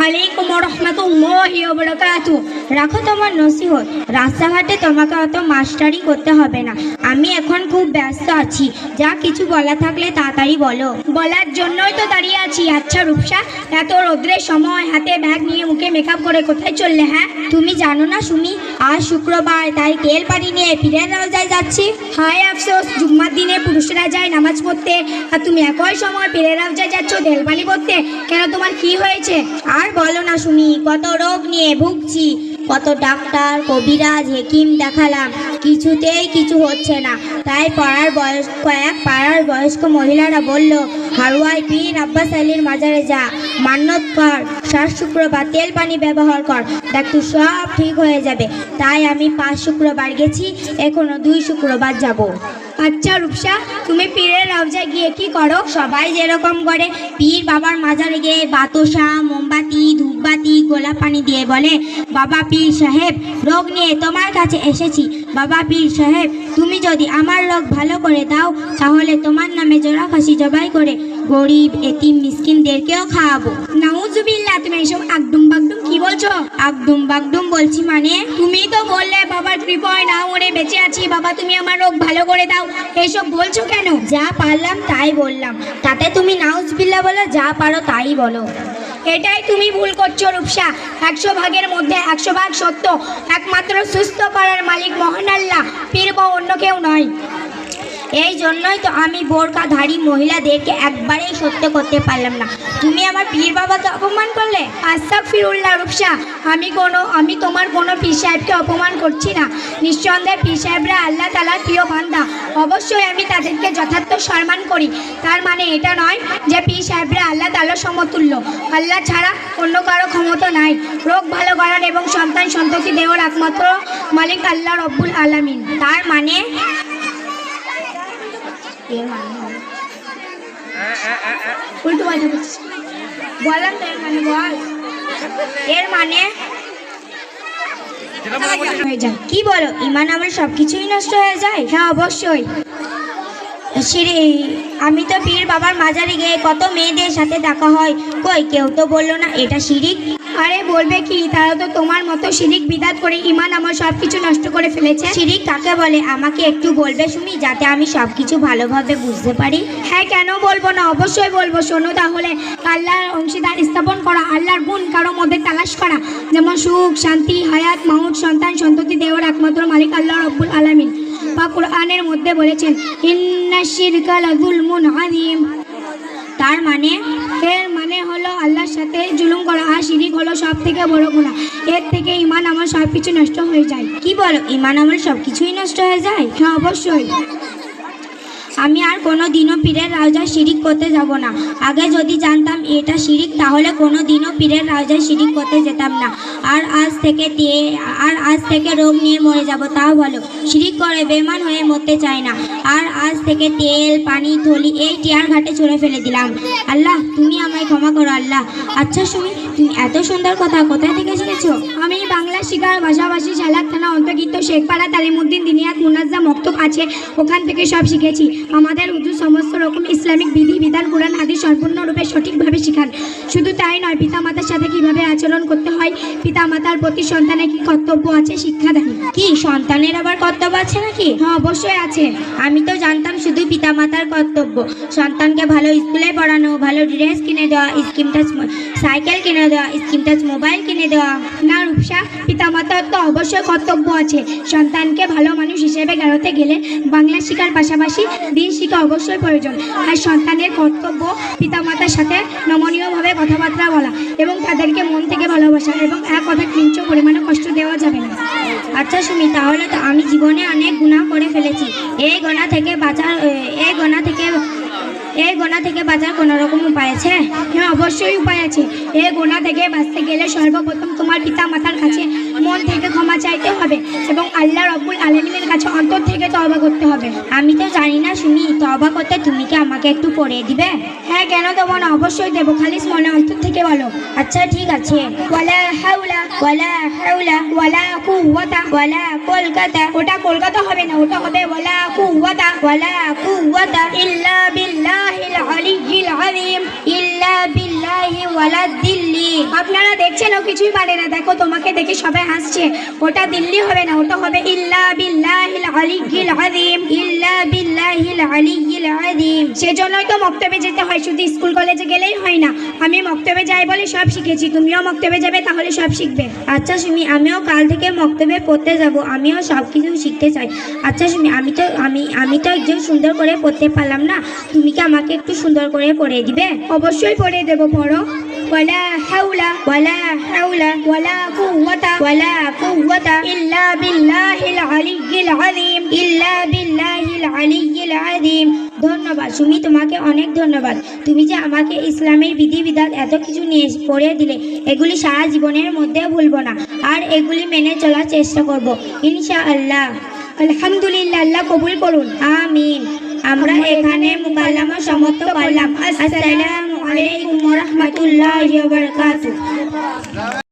আলাইকুম ওয়া রাহমাতুল্লাহি ওয়া বারাকাতুহু। রাখো তোমার নসিহত, রাস্তাঘাটে তোমাকে অত মাস্টারি করতে হবে না। আমি এখন খুব ব্যস্ত আছি, যা কিছু বলা থাকলে তাড়াতাড়ি বলো। বলার জন্যই তো দাঁড়িয়ে আছি। আচ্ছা রূপসা, এত রোদ্রের সময় হাতে ব্যাগ নিয়ে মুখে মেকআপ করে কোথায় চললে? হ্যাঁ, তুমি জানো না সুমি, আজ শুক্রবার, তাই তেল পানি নিয়ে পীরের রওজায় যাচ্ছি। হায় আফসোস, জুম্মার দিনে পুরুষরা যায় নামাজ পড়তে, আর তুমি একই সময় পীরের রওজায় যাচ্ছ তেল পানি পড়তে। কেন, তোমার কি হয়েছে? আর বলো না সুমি, কত রোগ নিয়ে ভুগছি, কত ডাক্তার কবিরাজ হেকিম দেখালাম, কিছুতেই কিছু হচ্ছে না। তাই পাড়ার বয়স্ক মহিলারা বলল, হারওয়াই পীর আব্বাস আলীর মাজারে যা, মান্নত কর, 7 শুক্রবার তেল পানি ব্যবহার কর, দেখ তুই সব ঠিক হয়ে যাবে। তাই আমি 5 শুক্রবার গেছি, এখনো 2 শুক্রবার যাব। আচ্ছা রূপসা, তুমি পীরের রওজায় গিয়ে কি করো? সবাই যেরকম করে, পীর বাবার মাজারে গিয়ে বাতাসা, মোমবাতি, ধূপবাতি, গোলাপ পানি দিয়ে বলে, বাবা পীর সাহেব, রোগ নিয়ে তোমার কাছে এসেছি। বাবা পীর সাহেব, তুমি যদি আমার রোগ ভালো করে দাও, তাহলে তোমার নামে জোড়া খাসি জবাই করে গরিব এতিম মিসকিনদেরকেও খাওয়াবো। নাউজুবিল্লাহ, তুমি এইসব আগডুম বাগডুম কি বলছো? আগডুম বাগডুম বলছি মানে, তুমি তো বললে বাবার কৃপায় না মরে বেঁচে আছি, বাবা তুমি আমার রোগ ভালো করে দাও, এইসব বলছো কেন? যা পারলাম তাই বললাম, তাতে তুমি নাউজুবিল্লাহ বলো, যা পারো তাই বলো। এটাই তুমি ভুল করছো রূপসা। 100 ভাগের মধ্যে 100 ভাগ সত্য। একমাত্র সুস্থ করার মালিক মহান আল্লাহ, পীর বা অন্য কেউ নয়। এই জন্যই তো আমি বোরকাধারী মহিলাদেরকে একবারেই সত্য করতে পারলাম না। তুমি আমার পীর বাবাকে অপমান করলে। আস্তাগফিরুল্লাহ রূপসা, আমি তোমার কোনো পীর সাহেবকে অপমান করছি না। নিঃসন্দেহে পীর সাহেবরা আল্লাহ তাআলার প্রিয় বান্দা, অবশ্যই আমি তাদেরকে যথার্থ সম্মান করি। তার মানে এটা নয় যে পীর সাহেবরা আল্লাহ তাআলার সমতুল্য। আল্লাহ ছাড়া অন্য কারো ক্ষমতা নাই। রোগ ভালো করার এবং সন্তান সন্ততি দেওয়ার একমাত্র মালিক আল্লাহ রব্বুল আলামিন। তার মানে উল্টো পাল্টা বলছিস, বললাম তো এর মানে বল। এর মানে হয়ে যায়। কি বলো, ঈমান আমার সবকিছুই নষ্ট হয়ে যায়? হ্যাঁ অবশ্যই। আমি তো পীর বাবার মাজারে গিয়ে কত মেয়েদের সাথে দেখা হয়, কই কেউ তো বললো না এটা শিরিক। আরে বলবে কি, তারা তো তোমার মতো শিরিক বিদাত করে ঈমান আমার সবকিছু নষ্ট করে ফেলেছে। শিরিক কাকে বলে আমাকে একটু বলবে সুমি, যাতে আমি সবকিছু ভালোভাবে বুঝতে পারি? হ্যাঁ, কেন বলবো না, অবশ্যই বলবো। শোনো তাহলে, আল্লাহর অংশীদার স্থাপন করা, আল্লাহর গুণ কারো মধ্যে তালাশ করা, যেমন সুখ শান্তি হায়াত মাউত সন্তান সন্ততি দেওয়ার একমাত্র মালিক আল্লাহ রব্বুল আলামিন। বা কোরআনের মধ্যে বলেছেন, ইন্নাশ শিরকা লাযুলমুন আযীম। তার মানে, এর মানে হলো আল্লাহর সাথে জুলুম করা, আর শিরিক হলো সব থেকে বড় গুনাহ। এর থেকে ঈমান আমার সব কিছু নষ্ট হয়ে যায়। কি বলো, ঈমান আমার সব কিছুই নষ্ট হয়ে যায়? হ্যাঁ অবশ্যই। আমি আর কোনো দিনও পীরের রওজায় শিরিক করতে যাব না। আগে যদি জানতাম এটা শিরিক, তাহলে কোনো দিনও পীরের রওজায় শিরিক করতে যেতাম না। আর আজ থেকে রোগ নিয়ে মরে যাব, তাও ভালো। শিরিক করে বেমান হয়ে মরতে চাই না। আর আজ থেকে তেল পানি থলি এই টিয়ার ঘাটে ছুঁড়ে ফেলে দিলাম। আল্লাহ তুমি আমায় ক্ষমা করো আল্লাহ। আচ্ছা সুমি, তুমি এত সুন্দর কথা কোথায় থেকে শিখেছো? আমি বাংলা শিখার ভাষাভাষী শালাক থানা অন্তর্গত শেখপাড়া তালিমুদ্দিন দিনিয়াত মুনাজ্জাম মক্তব আছে, ওখান থেকে সব শিখেছি। আমাদের হুজুর সমস্ত রকম ইসলামিক বিধি বিধান কোরআন হাদিস সম্পূর্ণরূপে সঠিকভাবে শিখান। শুধু তাই নয়, পিতামাতার সাথে কিভাবে আচরণ করতে হয়, পিতামাতার প্রতি সন্তানের কি কর্তব্য আছে শিক্ষা দেন। কি সন্তানের আবার কর্তব্য আছে নাকি? হ্যাঁ অবশ্যই আছে। আমি তো জানতাম শুধু পিতামাতার কর্তব্য সন্তানকে ভালো স্কুলে পড়ানো, ভালো ড্রেস কিনে দেওয়া, স্কিম টাচ সাইকেল কিনে দেওয়া, স্কিম টাচ মোবাইল কিনে দেওয়া। না রূপসা, পিতামাতার তো অবশ্যই কর্তব্য আছে। সন্তানকে ভালো মানুষ হিসেবে গড়তে গেলে বাংলা শিক্ষার পাশাপাশি দিন শিক্ষা অবশ্যই প্রয়োজন। আর সন্তানের কর্তব্য পিতামাতার সাথে নমনীয়ভাবে কথাবার্তা বলা এবং তাদেরকে মন থেকে ভালোবাসা, এবং এক কথা কিঞ্চ পরিমাণে কষ্ট দেওয়া যাবে না। আচ্ছা সুমি, তাহলে তো আমি জীবনে অনেক গুনাহ করে ফেলেছি। এই গুনাহ থেকে বাঁচার কোনো রকম উপায় আছে? হ্যাঁ অবশ্যই উপায় আছে। এই গুনাহ থেকে বাঁচতে গেলে সর্বপ্রথম তোমার পিতা মাতার কাছে মন থেকে ক্ষমা চাইতে হবে এবং আল্লাহ রব্বুল আলামিনের কাছে অন্তর থেকে তওবা করতে হবে। আমি তো জানি না সুমি, তওবা করতে তুমি কি আমাকে একটু পড়িয়ে দিবে? হ্যাঁ, কেন দেবো না, অবশ্যই দেবো, খালিস মনে অন্তর থেকে বলো। আচ্ছা ঠিক আছে। ওয়ালা হাওলা ওয়ালা হাওলা ওয়ালা কুওয়াতা ওয়ালা কলকাতা। ওটা কলকাতা হবে না, ওটা হবে ওয়ালা কুওয়াতা ইল্লা বিল্লাহ বিল্লাহিল আলিয়্যিল আযীম ইল্লা বিল্লাহি ওয়ালা দিল্লি। আপনারা দেখছেন ও কিছুই পারে না। দেখো তোমাকে দেখে সবাই হাসছে। ওটা দিল্লি হবে না, ওটা হবে ইল্লা বিল্লাহিল আলিয়্যিল আযীম ইল্লা বিল্লাহিল আলিয়্যিল আযীম। সেজন্যই তো মক্তবে যেতে হয়, শুধু স্কুল কলেজে গেলেই হয় না। আমি মক্তবে যাই বলে সব শিখেছি, তুমিও মক্তবে যাবে, তাহলে সব শিখবে। আচ্ছা সুমি, আমিও কাল থেকে মক্তবে পড়তে যাব, আমিও সব কিছু শিখতে চাই। আচ্ছা সুমি, আমি তো একজন সুন্দর করে পড়তে পারলাম না, তুমি কি আমাকে একটু সুন্দর করে পড়িয়ে দিবে? অবশ্যই পড়িয়ে দেবো, পড়ো। ওয়ালা হাওলা ওয়ালা কুওয়াতা ইল্লা বিল্লাহিল আলিয়্যিল আযীম ইল্লা বিল্লাহিল আলিয়্যিল আযীম। ধন্যবাদ সুমি, তোমাকে অনেক ধন্যবাদ। তুমি যে আমাকে ইসলামের বিধিবিধান এত কিছু নিয়ে পড়িয়ে দিলে, এগুলি সারা জীবনের মধ্যে ভুলবো না, আর এগুলি মেনে চলার চেষ্টা করব ইনশাআল্লাহ। আলহামদুলিল্লাহ, আল্লাহ কবুল করুন, আমিন। আমরা এখানে মুকাল্লামা সমাপ্ত করলাম। আসসালামু আলাইকুম ওয়া রাহমাতুল্লাহি ওয়া বারাকাতুহু।